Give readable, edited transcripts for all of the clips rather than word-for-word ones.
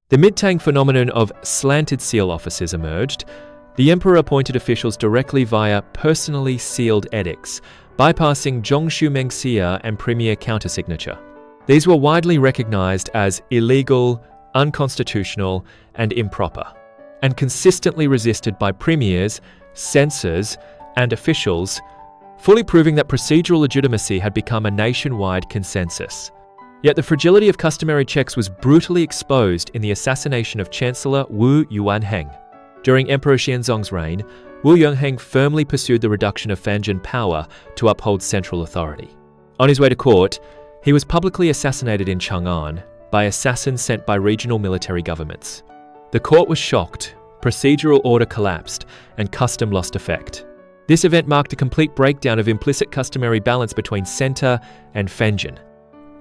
The mid-Tang phenomenon of slanted seal offices emerged. The emperor appointed officials directly via personally sealed edicts, bypassing zhongshu mengxia and premier countersignature. These were widely recognized as illegal, unconstitutional, and improper, and consistently resisted by premiers, censors, and officials, fully proving that procedural legitimacy had become a nationwide consensus. Yet the fragility of customary checks was brutally exposed in the assassination of Chancellor Wu Yuanheng. During Emperor Xianzong's reign, Wu Yuanheng firmly pursued the reduction of Fanzhen power to uphold central authority. On his way to court, he was publicly assassinated in Chang'an by assassins sent by regional military governments. The court was shocked, procedural order collapsed, and custom lost effect. This event marked a complete breakdown of implicit customary balance between center and Fanzhen.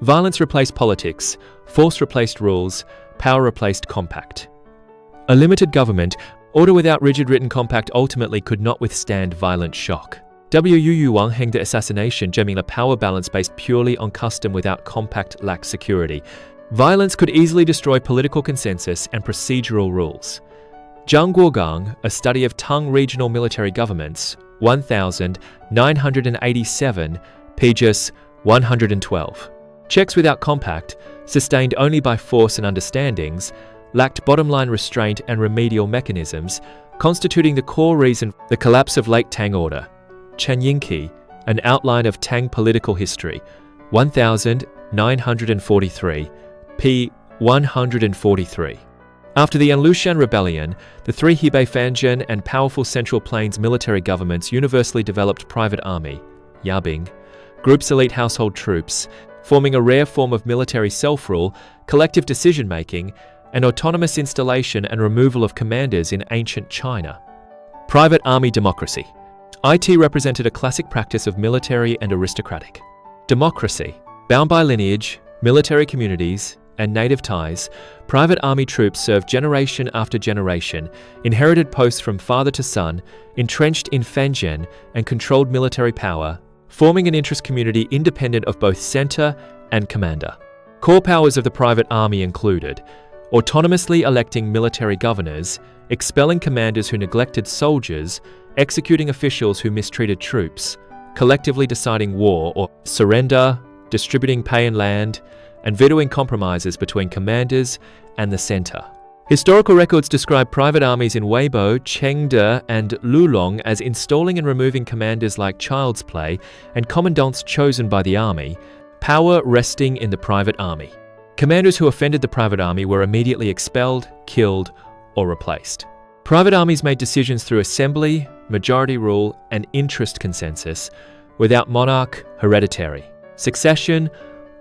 Violence replaced politics, force replaced rules, power replaced compact. A limited government, order without rigid written compact, ultimately could not withstand violent shock. Wu Yuanheng the assassination gemming a power balance based purely on custom without compact lacked security. Violence could easily destroy political consensus and procedural rules. Zhang Guogang, a study of Tang regional military governments, 1987, pages 112. Checks without compact, sustained only by force and understandings, lacked bottom-line restraint and remedial mechanisms, constituting the core reason for the collapse of late Tang order. Chen Yingqi, An Outline of Tang Political History, 1943, p. 143. After the Anlushan Rebellion, the three Hebei Fanzhen and powerful Central Plains military governments universally developed private army, Yabing, groups elite household troops, forming a rare form of military self-rule, collective decision-making, and autonomous installation and removal of commanders in ancient China. Private army democracy. IT represented a classic practice of military and aristocratic democracy. Bound by lineage, military communities, and native ties, private army troops served generation after generation, inherited posts from father to son, entrenched in Fanzhen, and controlled military power, forming an interest community independent of both center and commander. Core powers of the private army included autonomously electing military governors, expelling commanders who neglected soldiers, executing officials who mistreated troops, collectively deciding war or surrender, distributing pay and land, and vetoing compromises between commanders and the center. Historical records describe private armies in Weibo, Chengde, and Lulong as installing and removing commanders like child's play and commandants chosen by the army, power resting in the private army. Commanders who offended the private army were immediately expelled, killed, or replaced. Private armies made decisions through assembly, majority rule, and interest consensus, without monarch, hereditary, succession,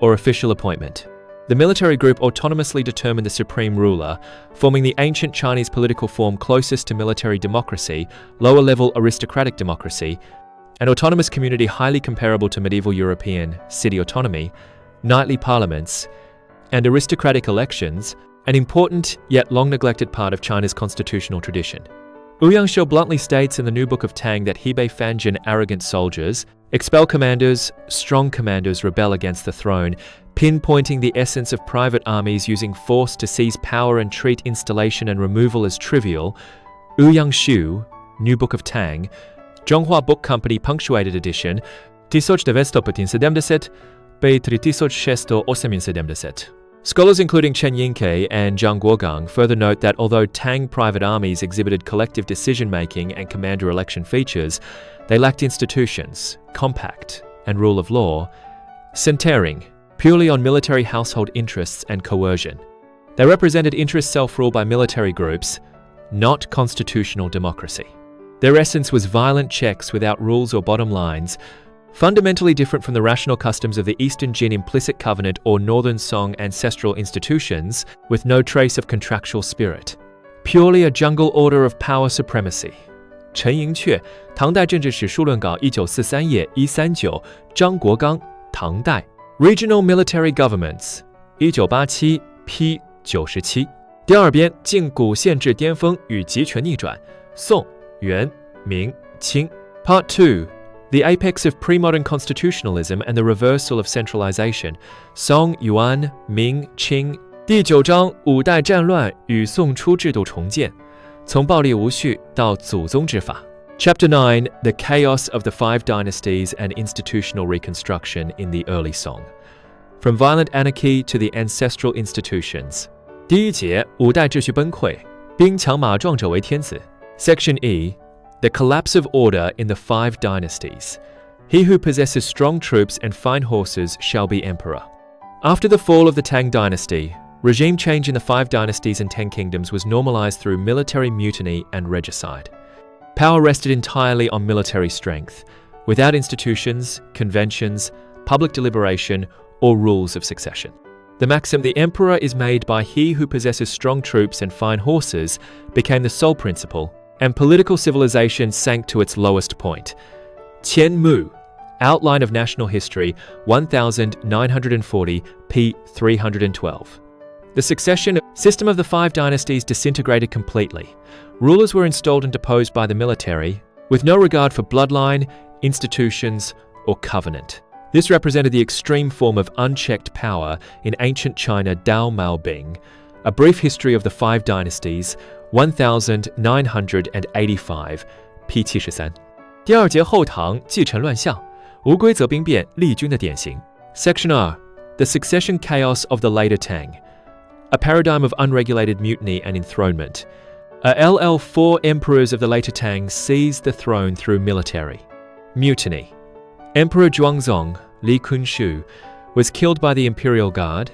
or official appointment. The military group autonomously determined the supreme ruler, forming the ancient Chinese political form closest to military democracy, lower-level aristocratic democracy, an autonomous community highly comparable to medieval European city autonomy, knightly parliaments, and aristocratic elections, an important yet long-neglected part of China's constitutional tradition. Ouyang Shou bluntly states in the New Book of Tang that Hebei Fanzhen arrogant soldiers expel commanders, strong commanders rebel against the throne, pinpointing the essence of private armies using force to seize power and treat installation and removal as trivial. Ouyang Shou, New Book of Tang, Zhonghua Book Company Punctuated Edition, 1970, by 3670. Scholars including Chen Yingqi and Zhang Guogang further note that although Tang private armies exhibited collective decision-making and commander election features, they lacked institutions, compact, and rule of law, centering purely on military household interests and coercion. They represented interest self-rule by military groups, not constitutional democracy. Their essence was violent checks without rules or bottom lines, fundamentally different from the rational customs of the Eastern Jin implicit covenant or Northern Song ancestral institutions, with no trace of contractual spirit. Purely a jungle order of power supremacy. 陈寅恪，唐代政治史书论稿1943页139，张国刚，唐代。Regional Military Governments， 1987 p. 97。第二编，禁古宪制巅峰与集权逆转，宋、元、明、清。Part 2。The apex of pre-modern constitutionalism and the reversal of centralization, Song, Yuan, Ming, Qing, 第9章五代战乱与宋初制度重建，从暴力无序到祖宗之法。Chapter 9 The Chaos of the Five Dynasties and Institutional Reconstruction in the Early Song. From Violent Anarchy to the Ancestral Institutions. 第1节五代秩序崩溃，兵强马壮者为天子。Section E The Collapse of Order in the Five Dynasties. He who possesses strong troops and fine horses shall be emperor. After the fall of the Tang dynasty, regime change in the Five Dynasties and 10 Kingdoms was normalized through military mutiny and regicide. Power rested entirely on military strength, without institutions, conventions, public deliberation, or rules of succession. The maxim "the emperor is made by he who possesses strong troops and fine horses" became the sole principle, and political civilization sank to its lowest point. Qian Mu, Outline of National History, 1940, p. 312. The succession system of the Five Dynasties disintegrated completely. Rulers were installed and deposed by the military, with no regard for bloodline, institutions, or covenant. This represented the extreme form of unchecked power in ancient China. Dao Mao Bing, A Brief History of the Five Dynasties, 1985, p. 73. 第2节后唐继承乱象，无规则兵变立军的典型。Section R The Succession Chaos of the Later Tang. A paradigm of unregulated mutiny and enthronement. LL4 emperors of the later Tang seized the throne through military mutiny. Emperor Zhuangzong, Li Kunshu, was killed by the imperial guard.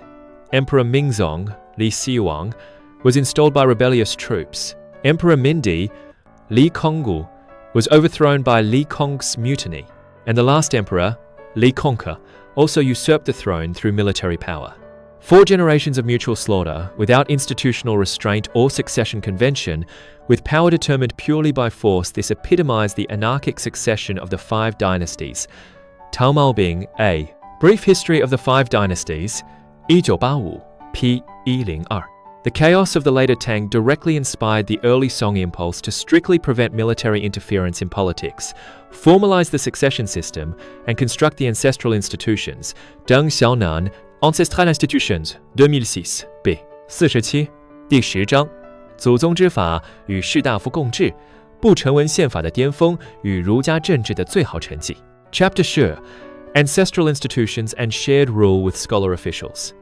Emperor Mingzong, Li Xiyuang, was installed by rebellious troops. Emperor Mindi, Li Konggu, was overthrown by Li Kong's mutiny. And the last emperor, Li Kongke, also usurped the throne through military power. 4 generations of mutual slaughter, without institutional restraint or succession convention, with power determined purely by force. This epitomized the anarchic succession of the Five Dynasties. Tao Maobing, A. Brief History of the Five Dynasties, 1985, p. 102. The chaos of the later Tang directly inspired the early Song impulse to strictly prevent military interference in politics, formalize the succession system, and construct the ancestral institutions. Deng Xiaonan, Ancestral Institutions, 2006, b. 47. 第10章祖宗之法与士大夫共治，不成文宪法的巅峰与儒家政治的最好成绩。Chapter 10 Ancestral Institutions and Shared Rule with Scholar Officials.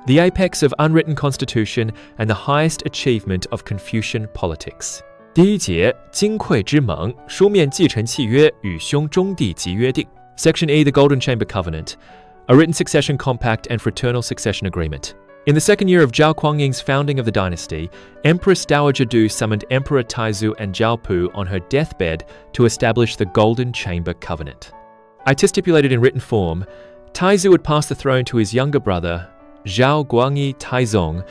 The apex of unwritten constitution and the highest achievement of Confucian politics. 第1节金匮之盟，书面继承契约与兄终弟及约定。Section E The Golden Chamber Covenant, a written succession compact and fraternal succession agreement. In the second year of Zhao Kuangying's founding of the dynasty, Empress Dowager Du summoned Emperor Taizu and Zhao Pu on her deathbed to establish the Golden Chamber Covenant. It stipulated in written form, Taizu would pass the throne to his younger brother, Zhao Guangyi Taizong,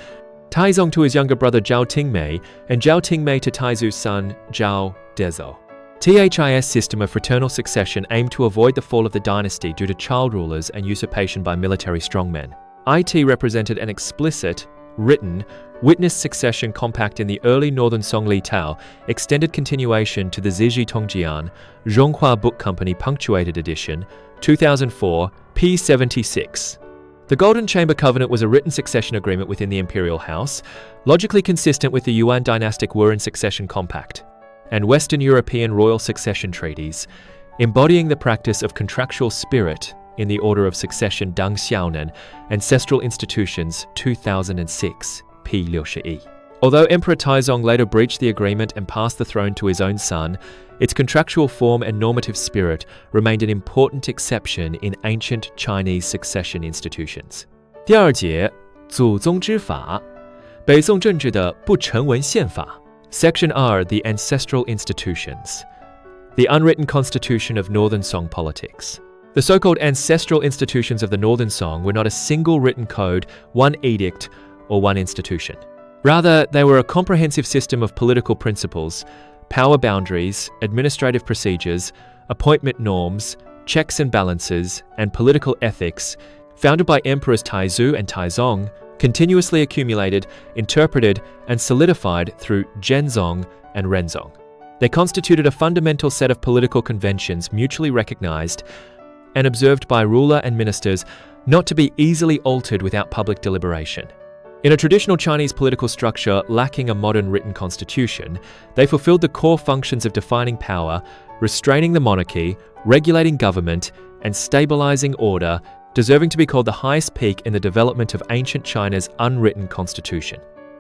Taizong to his younger brother Zhao Tingmei, and Zhao Tingmei to Taizu's son, Zhao Dezhou. THIS system of fraternal succession aimed to avoid the fall of the dynasty due to child rulers and usurpation by military strongmen. IT represented an explicit, written, witnessed succession compact in the early Northern Song Li Tao, extended continuation to the Zizhi Tongjian, Zhonghua Book Company punctuated edition, 2004, p. 76. The Golden Chamber Covenant was a written succession agreement within the imperial house, logically consistent with the Yuan dynastic Wuren succession compact and Western European royal succession treaties, embodying the practice of contractual spirit in the order of succession Deng Xiaonan, Ancestral Institutions, 2006, p. 61. Although Emperor Taizong later breached the agreement and passed the throne to his own son, its contractual form and normative spirit remained an important exception in ancient Chinese succession institutions. 第2节祖宗之法，北宋政治的不成文宪法。Section R The Ancestral Institutions. The unwritten constitution of Northern Song politics. The so-called ancestral institutions of the Northern Song were not a single written code, one edict, or one institution. Rather, they were a comprehensive system of political principles, power boundaries, administrative procedures, appointment norms, checks and balances, and political ethics, founded by Emperors Taizu and Taizong, continuously accumulated, interpreted, and solidified through Zhenzong and Renzong. They constituted a fundamental set of political conventions mutually recognized and observed by ruler and ministers, not to be easily altered without public deliberation. In a traditional Chinese political structure lacking a modern written constitution, they fulfilled the core functions of defining power, restraining the monarchy, regulating government, and stabilizing order, deserving to be called the highest peak in the development of ancient China's unwritten constitution.